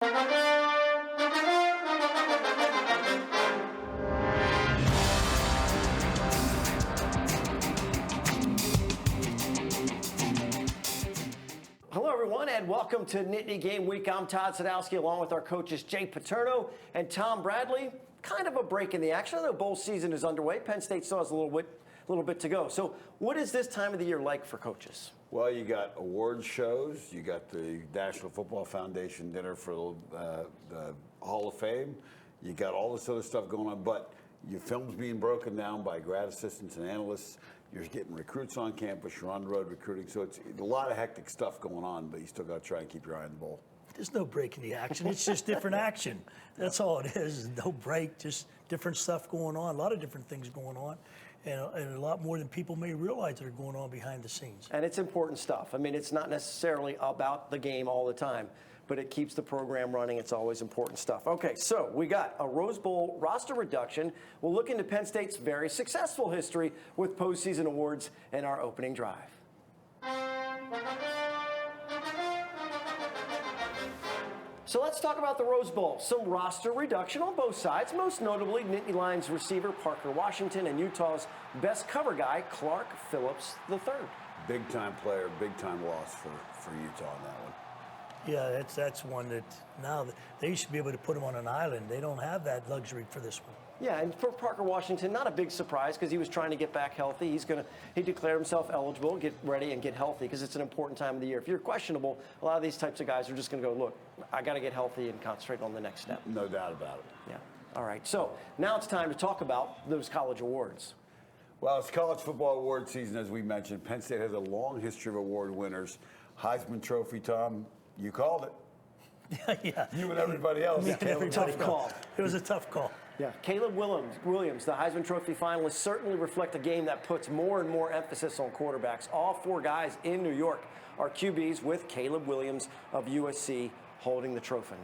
Hello, everyone, and welcome to Nittany Game Week. I'm Todd Sadowski, along with our coaches Jay Paterno and Tom Bradley. Kind of a break in the action. I know bowl season is underway. Penn State still has a little bit to go. So what is this time of the year like for coaches? Well, you got award shows. You got the National Football Foundation dinner for the Hall of Fame. You got all this other stuff going on, but your film's being broken down by grad assistants and analysts. You're getting recruits on campus. You're on the road recruiting. So it's a lot of hectic stuff going on, but you still got to try and keep your eye on the bowl. There's no break in the action. It's just different action. That's all it is. No break, just different stuff going on. A lot of different things going on, and a lot more than people may realize that are going on behind the scenes. And it's important stuff. I mean, it's not necessarily about the game all the time, but it keeps the program running. It's always important stuff. Okay, so we got a Rose Bowl roster reduction. We'll look into Penn State's very successful history with postseason awards and our opening drive. So let's talk about the Rose Bowl. Some roster reduction on both sides, most notably Nittany Lions receiver Parker Washington and Utah's best cover guy, Clark Phillips III. Big-time player, big-time loss for Utah on that one. Yeah, that's one that now they used to be able to put him on an island. They don't have that luxury for this one. Yeah, and for Parker Washington, not a big surprise because he was trying to get back healthy. He declared himself eligible, get ready and get healthy because it's an important time of the year. If you're questionable, a lot of these types of guys are just going to go, look, I got to get healthy and concentrate on the next step. No doubt about it. Yeah. All right. So now it's time to talk about those college awards. Well, it's college football award season, as we mentioned. Penn State has a long history of award winners. Heisman Trophy, Tom, you called it. Yeah. You and everybody else. Yeah, Tough call. It was a tough call. Yeah, Caleb Williams, the Heisman Trophy finalists, certainly reflect a game that puts more and more emphasis on quarterbacks. All four guys in New York are QBs, with Caleb Williams of USC holding the trophy.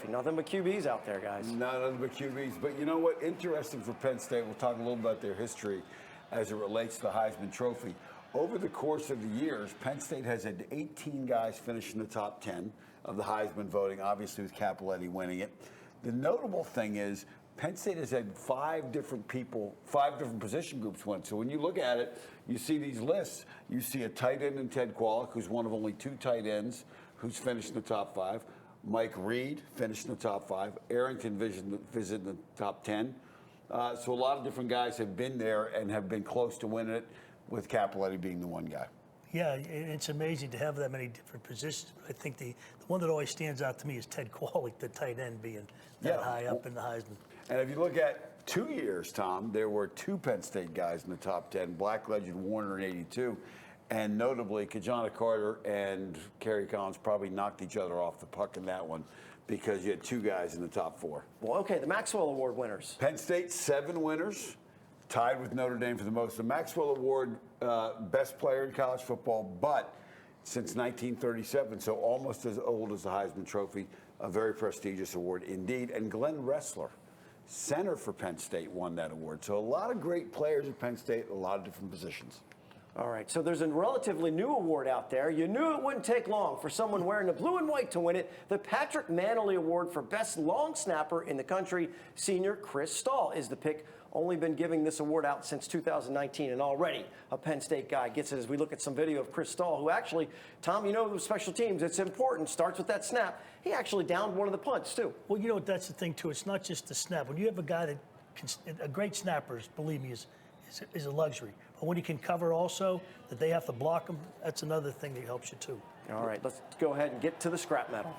Nothing but QBs out there, guys. Nothing but QBs. But you know what? Interesting for Penn State. We'll talk a little about their history as it relates to the Heisman Trophy. Over the course of the years, Penn State has had 18 guys finish in the top 10 of the Heisman voting, obviously with Cappelletti winning it. The notable thing is Penn State has had five different position groups win. So when you look at it, you see these lists. You see a tight end in Ted Kwolek, who's one of only two tight ends who's finished in the top 5. Mike Reed finished in the top 5. Arrington visited the top 10. So a lot of different guys have been there and have been close to winning it, with Cappelletti being the one guy. Yeah, it's amazing to have that many different positions. But I think the one that always stands out to me is Ted Kwolek, the tight end, being that high up in the Heisman. And if you look at 2 years, Tom, there were two Penn State guys in the top 10, Black legend Warner in '82, and notably Kajana Carter and Kerry Collins probably knocked each other off the puck in that one because you had two guys in the top 4. Well, okay, the Maxwell Award winners. Penn State, 7 winners, tied with Notre Dame for the most. The Maxwell Award, best player in college football, but since 1937, so almost as old as the Heisman Trophy, a very prestigious award indeed. And Glenn Ressler, center for Penn State, won that award. So a lot of great players at Penn State, a lot of different positions. All right, so there's a relatively new award out there. You knew it wouldn't take long for someone wearing the blue and white to win it. The Patrick Manley Award for Best Long Snapper in the country. Senior Chris Stahl is the pick. Only been giving this award out since 2019, and already a Penn State guy gets it as we look at some video of Chris Stahl, who actually, Tom, you know, with special teams, it's important. Starts with that snap. He actually downed one of the punts, too. Well, you know what, that's the thing, too. It's not just the snap. When you have a guy that a great snapper, believe me, is a luxury. But when you can cover also, that they have to block them, that's another thing that helps you, too. All right, let's go ahead and get to the scrap metal.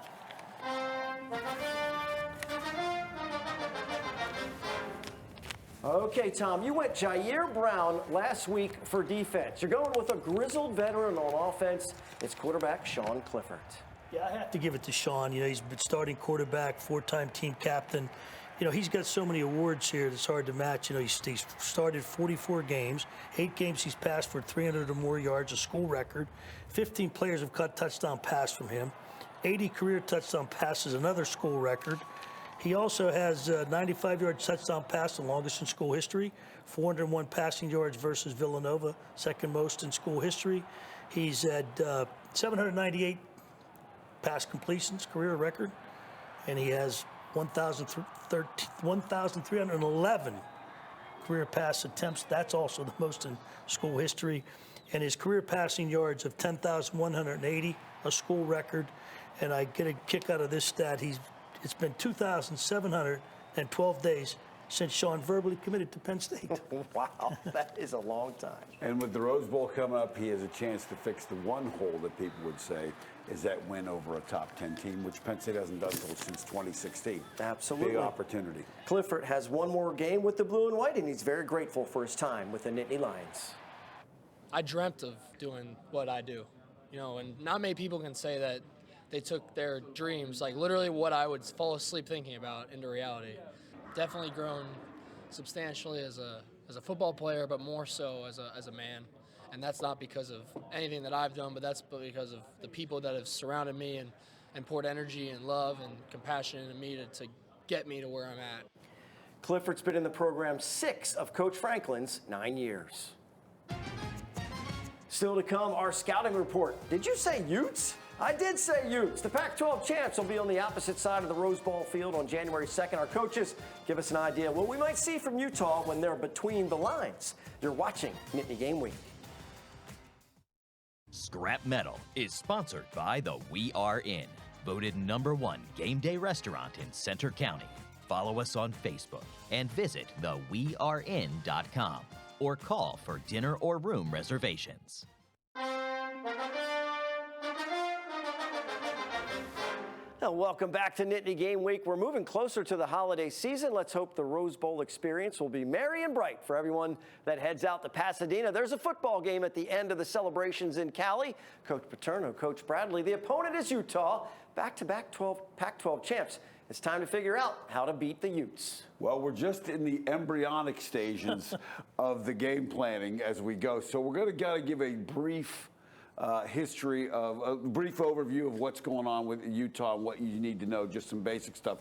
Okay, Tom, you went Jair Brown last week for defense. You're going with a grizzled veteran on offense. It's quarterback Sean Clifford. Yeah, I have to give it to Sean. You know, he's been starting quarterback, 4-time team captain. You know, he's got so many awards here that's hard to match. You know, he's started 44 games. 8 games he's passed for 300 or more yards, a school record. 15 players have caught touchdown pass from him. 80 career touchdown passes, another school record. He also has 95-yard touchdown pass, the longest in school history. 401 passing yards versus Villanova, second most in school history. He's had 798 pass completions, career record. and he has 1,311 career pass attempts. That's also the most in school history. And his career passing yards of 10,180, a school record. And I get a kick out of this stat. It's been 2,712 days since Sean verbally committed to Penn State. Wow, that is a long time. And with the Rose Bowl coming up, he has a chance to fix the one hole that people would say is that win over a top 10 team, which Penn State hasn't done so since 2016. Absolutely. Big opportunity. Clifford has one more game with the blue and white, and he's very grateful for his time with the Nittany Lions. I dreamt of doing what I do, and not many people can say that they took their dreams, like literally what I would fall asleep thinking about, into reality. Definitely grown substantially as a football player, but more so as a man. And that's not because of anything that I've done, but that's because of the people that have surrounded me and poured energy and love and compassion into me to get me to where I'm at. Clifford's been in the program 6 of Coach Franklin's 9 years. Still to come, our scouting report. Did you say Utes? I did say Utes. The Pac-12 champs will be on the opposite side of the Rose Bowl field on January 2nd. Our coaches give us an idea what we might see from Utah when they're between the lines. You're watching Nittany Game Week. Scrap Metal is sponsored by the We Are In, voted #1 game day restaurant in Center County. Follow us on Facebook and visit thewearein.com or call for dinner or room reservations. Now, welcome back to Nittany Game Week. We're moving closer to the holiday season. Let's hope the Rose Bowl experience will be merry and bright for everyone that heads out to Pasadena. There's a football game at the end of the celebrations in Cali. Coach Paterno, Coach Bradley. The opponent is Utah, back-to-back Pac-12 champs. It's time to figure out how to beat the Utes. Well, we're just in the embryonic stages of the game planning as we go. So we're going to gotta give a brief history of a brief overview of what's going on with Utah and what you need to know, just some basic stuff.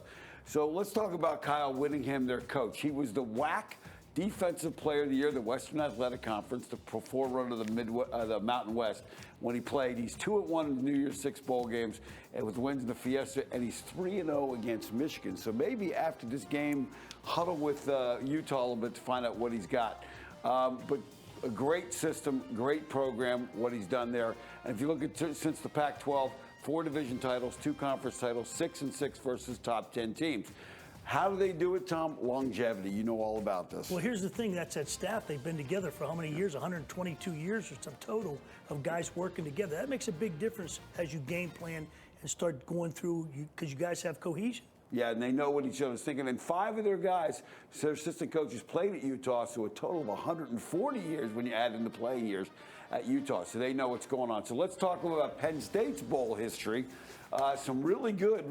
So let's talk about Kyle Whittingham, their coach. He was the WAC Defensive Player of the Year, the Western Athletic Conference, the forerunner of the Mountain West. When he played, he's 2-1 in the New Year's Six bowl games, and with wins in the Fiesta, and he's 3-0 against Michigan. So maybe after this game, huddle with Utah a little bit to find out what he's got. But a great system, great program, what he's done there. And if you look at since the Pac-12, 4 division titles, 2 conference titles, 6-6 versus top 10 teams. How do they do it, Tom? Longevity. You know all about this. Well, here's the thing. That's that staff. They've been together for how many years? 122 years or some total of guys working together. That makes a big difference as you game plan and start going through, because you guys have cohesion. Yeah, and they know what each other's thinking. And 5 of their guys, their assistant coaches, played at Utah, so a total of 140 years when you add in the playing years at Utah. So they know what's going on. So let's talk about Penn State's bowl history. Some really good.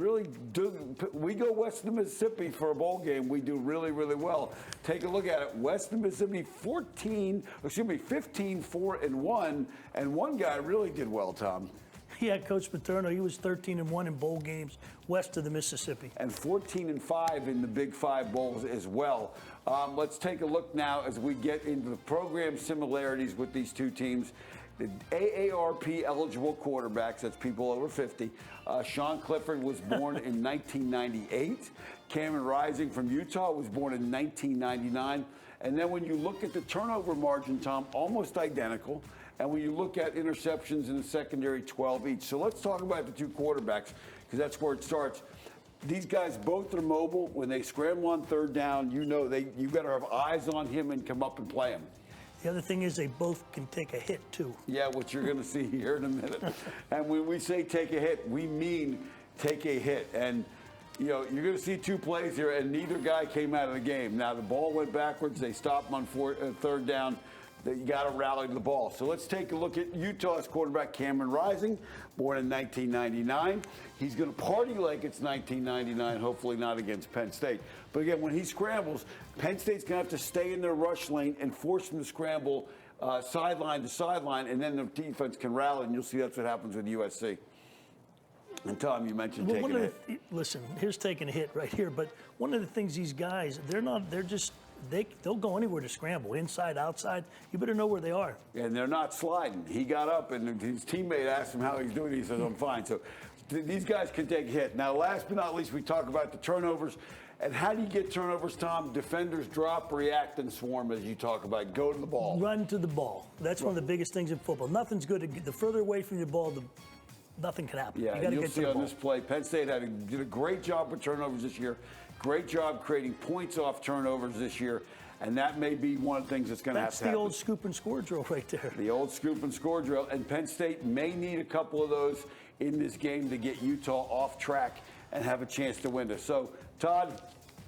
We go west of Mississippi for a bowl game. We do really, really well. Take a look at it. West of Mississippi, 15-4-1, and one guy really did well, Tom. Yeah, Coach Paterno, he was 13-1 in bowl games west of the Mississippi. And 14-5 in the Big 5 bowls as well. Let's take a look now as we get into the program similarities with these two teams. The AARP eligible quarterbacks, that's people over 50. Sean Clifford was born in 1998. Cameron Rising from Utah was born in 1999. And then when you look at the turnover margin, Tom, almost identical. And when you look at interceptions in the secondary, 12 each. So let's talk about the 2 quarterbacks, because that's where it starts. These guys both are mobile. When they scramble on 3rd down, you better have eyes on him and come up and play him. The other thing is they both can take a hit, too. Yeah, what you're going to see here in a minute. And when we say take a hit, we mean take a hit. And, you're going to see 2 plays here, and neither guy came out of the game. Now, the ball went backwards. They stopped him on 3rd down. You got to rally the ball. So let's take a look at Utah's quarterback, Cameron Rising, born in 1999. He's going to party like it's 1999, hopefully not against Penn State. But again, when he scrambles, Penn State's going to have to stay in their rush lane and force him to scramble sideline to sideline, and then the defense can rally, and you'll see that's what happens with USC. And Tom, you mentioned taking a hit. Listen, here's taking a hit right here. But one of the things these guys, they'll go anywhere to scramble, inside, outside. You better know where they are. And they're not sliding. He got up, and his teammate asked him how he's doing. He says, I'm fine. So These guys can take a hit. Now, last but not least, we talk about the turnovers. And how do you get turnovers, Tom? Defenders drop, react, and swarm, as you talk about. Go to the ball. Run to the ball. That's one of the biggest things in football. Nothing's good. The further away from your ball, nothing can happen. Yeah, you gotta you'll get see to the on ball. this play, Penn State did a great job with turnovers this year. Great job creating points off turnovers this year. And that may be one of the things that's going to have to happen. That's the old scoop and score drill right there. The old scoop and score drill. And Penn State may need a couple of those in this game to get Utah off track and have a chance to win this. So, Todd,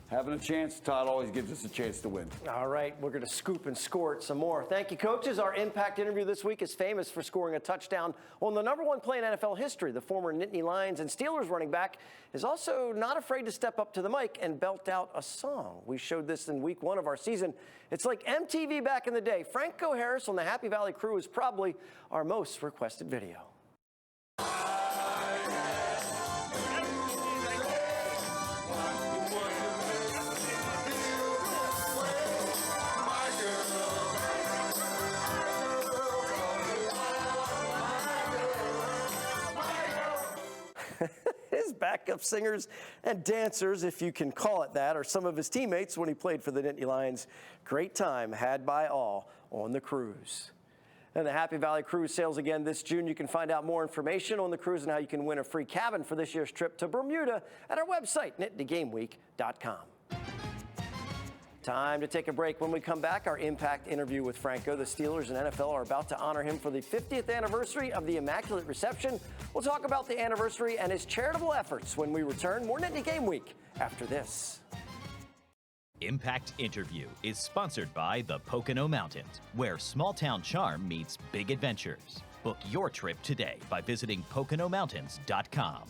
having a chance, Todd always gives us a chance to win. All right, we're going to scoop and score it some more. Thank you, coaches. Our Impact interview this week is famous for scoring a touchdown on the #1 play in NFL history. The former Nittany Lions and Steelers running back is also not afraid to step up to the mic and belt out a song. We showed this in week 1 of our season. It's like MTV back in the day. Franco Harris on the Happy Valley Crew is probably our most requested video. His backup singers and dancers, if you can call it that, are some of his teammates when he played for the Nittany Lions. Great time had by all on the cruise. And the Happy Valley Cruise sails again this June. You can find out more information on the cruise and how you can win a free cabin for this year's trip to Bermuda at our website, nittanygameweek.com. Time to take a break. When we come back, our Impact interview with Franco. The Steelers and NFL are about to honor him for the 50th anniversary of the Immaculate Reception. We'll talk about the anniversary and his charitable efforts when we return. More Nittany Game Week after this. Impact Interview is sponsored by the Pocono Mountains, where small-town charm meets big adventures. Book your trip today by visiting PoconoMountains.com.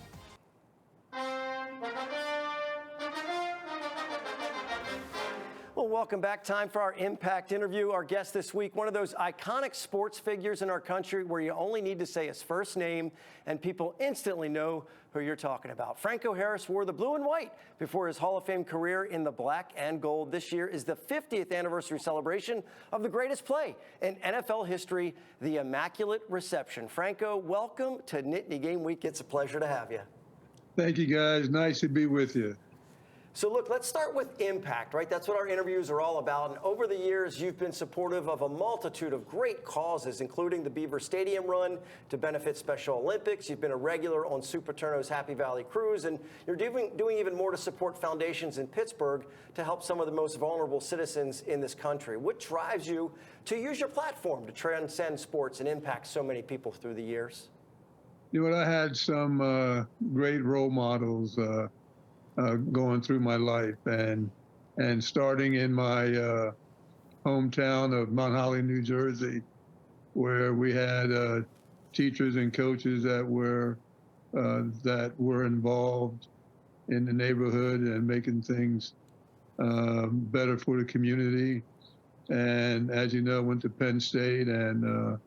Well, welcome back. Time for our Impact interview. Our guest this week, one of those iconic sports figures in our country where you only need to say his first name and people instantly know who you're talking about. Franco Harris wore the blue and white before his Hall of Fame career in the black and gold. This year is the 50th anniversary celebration of the greatest play in NFL history, the Immaculate Reception. Franco, welcome to Nittany Game Week. It's a pleasure to have you. Thank you, guys. Nice to be with you. So look, let's start with impact, right? That's what our interviews are all about. And over the years, you've been supportive of a multitude of great causes, including the Beaver Stadium run to benefit Special Olympics. You've been a regular on Sue Paterno's Happy Valley Cruise, and you're doing even more to support foundations in Pittsburgh to help some of the most vulnerable citizens in this country. What drives you to use your platform to transcend sports and impact so many people through the years? You know what? I had some great role models going through my life, and starting in my hometown of Mount Holly, New Jersey, where we had teachers and coaches that were involved in the neighborhood and making things better for the community. And as you know, went to Penn State, and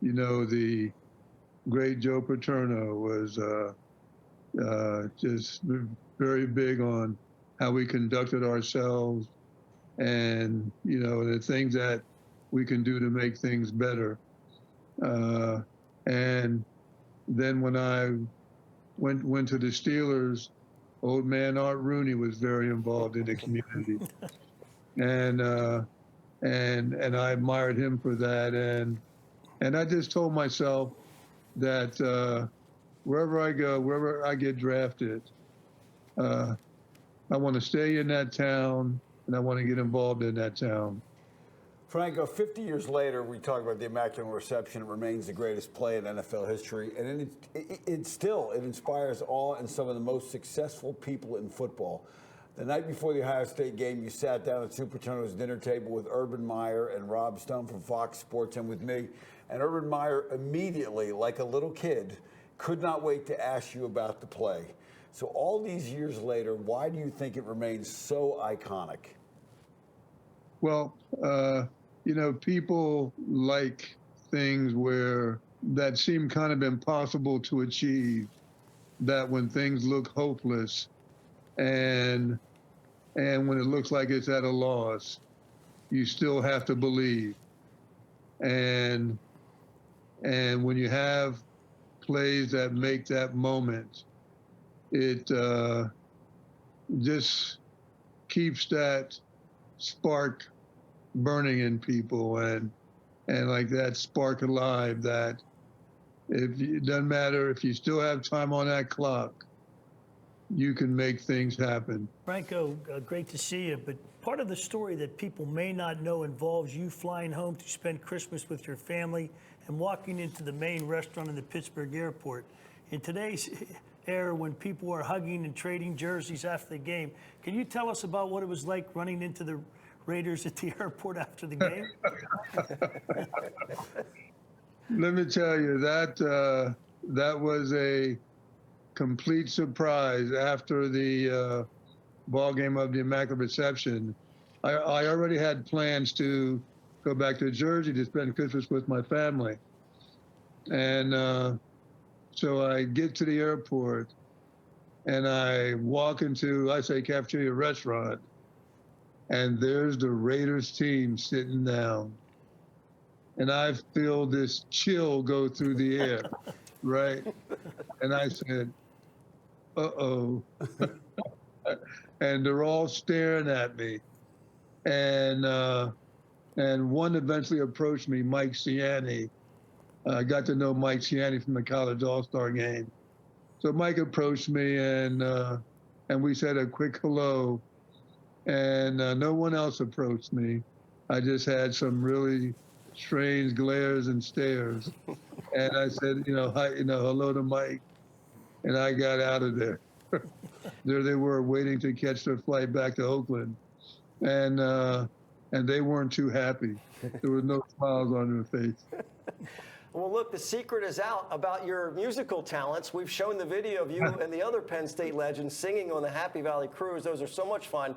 you know, the great Joe Paterno was just very big on how we conducted ourselves, and you know, the things that we can do to make things better. And then when I went to the Steelers, old man Art Rooney was very involved in the community, and I admired him for that, and I just told myself that wherever I go, wherever I get drafted, I want to stay in that town, and I want to get involved in that town. Franco, 50 years later, we talk about the Immaculate Reception. It remains the greatest play in NFL history, and it inspires awe in some of the most successful people in football. The night before the Ohio State game, you sat down at Sue Paterno's dinner table with Urban Meyer and Rob Stone from Fox Sports and with me, and Urban Meyer immediately, like a little kid, could not wait to ask you about the play. So all these years later, why do you think it remains so iconic? Well, you know, people like things that seem kind of impossible to achieve, that when things look hopeless and when it looks like it's at a loss, you still have to believe. And when you have plays that make that moment, it just keeps that spark burning in people, and like that spark alive, that it doesn't matter if you still have time on that clock, you can make things happen. Franco, great to see you, but part of the story that people may not know involves you flying home to spend Christmas with your family and walking into the main restaurant in the Pittsburgh airport. In today's era, when people are hugging and trading jerseys after the game, can you tell us about what it was like running into the Raiders at the airport after the game? Let me tell you, that was a complete surprise. After the ball game of the Immaculate Reception, I already had plans to go back to Jersey to spend Christmas with my family. And so I get to the airport and I walk into, I say, cafeteria restaurant, and there's the Raiders team sitting down. And I feel this chill go through the air, right? And I said, uh-oh. And they're all staring at me. And one eventually approached me, Mike Ciani. I got to know Mike Ciani from the College All-Star game. So Mike approached me, and we said a quick hello. And no one else approached me. I just had some really strange glares and stares. And I said, hi, hello to Mike. And I got out of there. There they were, waiting to catch their flight back to Oakland. And they weren't too happy. There were no smiles on their face. Well, look, the secret is out about your musical talents. We've shown the video of you and the other Penn State legends singing on the Happy Valley Cruise. Those are so much fun.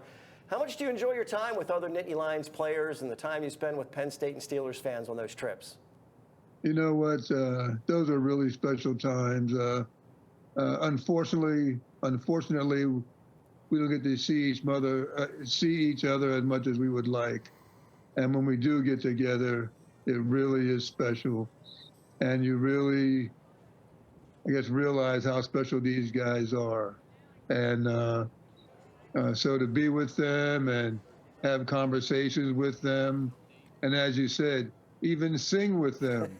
How much do you enjoy your time with other Nittany Lions players and the time you spend with Penn State and Steelers fans on those trips? You know what? Those are really special times. Unfortunately, we don't get to see each other as much as we would like. And when we do get together, it really is special. And you really, I guess, realize how special these guys are. And so to be with them and have conversations with them, and as you said, even sing with them,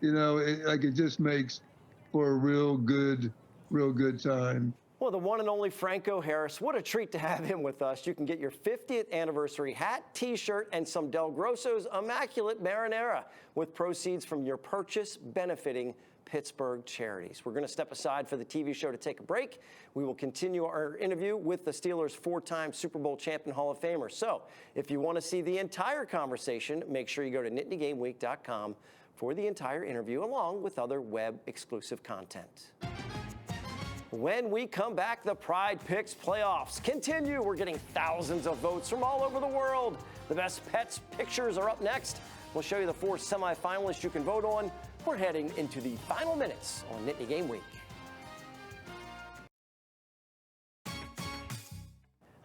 it just makes for a real good time. Well, the one and only Franco Harris, what a treat to have him with us. You can get your 50th anniversary hat, T-shirt, and some Del Grosso's Immaculate Marinara with proceeds from your purchase benefiting Pittsburgh charities. We're going to step aside for the TV show to take a break. We will continue our interview with the Steelers' 4-time Super Bowl champion Hall of Famer. So if you want to see the entire conversation, make sure you go to NittanyGameWeek.com for the entire interview along with other web-exclusive content. When we come back, the Pride Picks playoffs continue. We're getting thousands of votes from all over the world. The best pets pictures are up next. We'll show you the 4 semifinalists you can vote on. We're heading into the final minutes on Nittany Game Week.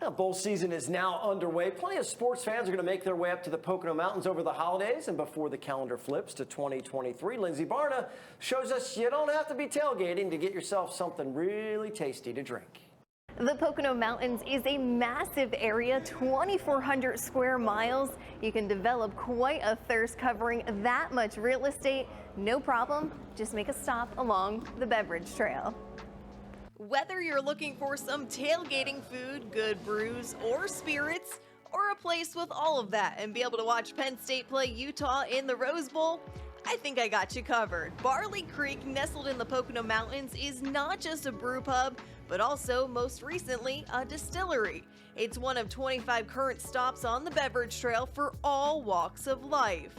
Now, bowl season is now underway. Plenty of sports fans are going to make their way up to the Pocono Mountains over the holidays and before the calendar flips to 2023. Lindsay Barna shows us you don't have to be tailgating to get yourself something really tasty to drink. The Pocono Mountains is a massive area, 2,400 square miles. You can develop quite a thirst covering that much real estate. No problem. Just make a stop along the beverage trail. Whether you're looking for some tailgating food, good brews, or spirits, or a place with all of that and be able to watch Penn State play Utah in the Rose Bowl, I think I got you covered. Barley Creek, nestled in the Pocono Mountains, is not just a brew pub, but also, most recently, a distillery. It's one of 25 current stops on the beverage trail for all walks of life.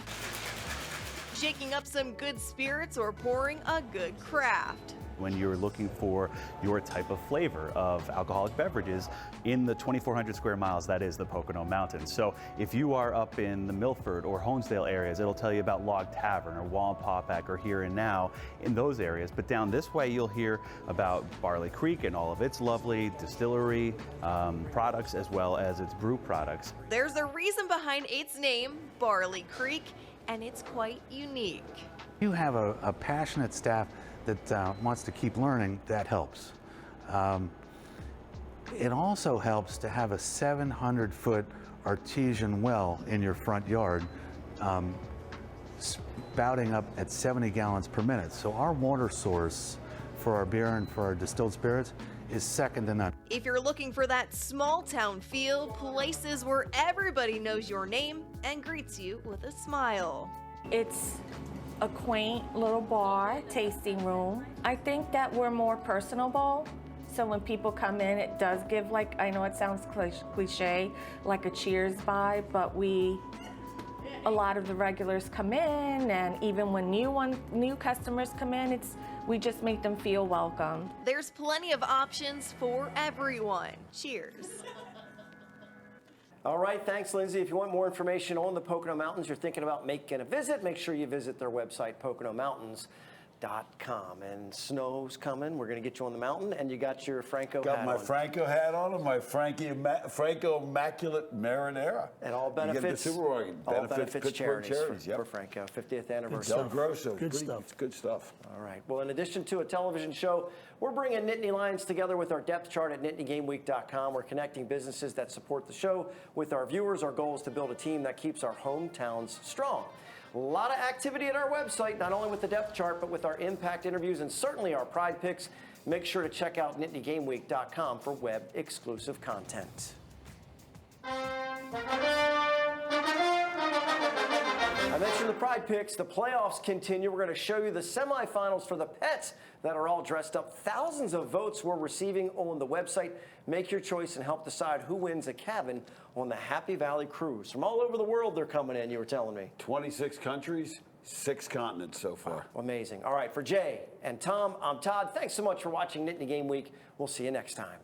Shaking up some good spirits or pouring a good craft. When you're looking for your type of flavor of alcoholic beverages in the 2,400 square miles that is the Pocono Mountains. So if you are up in the Milford or Honesdale areas, it'll tell you about Log Tavern or Wallenpaupack or Here and Now in those areas. But down this way, you'll hear about Barley Creek and all of its lovely distillery products as well as its brew products. There's a reason behind its name, Barley Creek, and it's quite unique. You have a passionate staff that wants to keep learning, that helps. It also helps to have a 700-foot artesian well in your front yard, spouting up at 70 gallons per minute. So our water source for our beer and for our distilled spirits is second to none. If you're looking for that small town feel, places where everybody knows your name and greets you with a smile. It's a quaint little bar, tasting room. I think that we're more personable. So when people come in, it does give, like, I know it sounds cliche, like a Cheers vibe, but a lot of the regulars come in, and even when new customers come in, we just make them feel welcome. There's plenty of options for everyone. Cheers. All right, thanks, Lindsay. If you want more information on the Pocono Mountains, you're thinking about making a visit, make sure you visit their website, PoconoMountains.com. And snow's coming. We're going to get you on the mountain, and you got your Franco hat on. Got my Franco hat on and my Franco Immaculate Marinara. And all benefits. You get the Super Oregon. All benefits charities yep. for Franco. 50th anniversary. Del Grosso. Good stuff. It's good stuff. All right. Well, in addition to a television show, we're bringing Nittany Lions together with our depth chart at NittanyGameWeek.com. We're connecting businesses that support the show with our viewers. Our goal is to build a team that keeps our hometowns strong. A lot of activity at our website, not only with the depth chart, but with our impact interviews and certainly our pride picks. Make sure to check out NittanyGameWeek.com for web exclusive content. I mentioned the pride picks. The playoffs continue. We're going to show you the semifinals for the pets that are all dressed up. Thousands of votes we're receiving on the website. Make your choice and help decide who wins a cabin on the Happy Valley Cruise. From all over the world, they're coming in, you were telling me. 26 countries, 6 continents so far. Amazing. All right, for Jay and Tom, I'm Todd. Thanks so much for watching Nittany Game Week. We'll see you next time.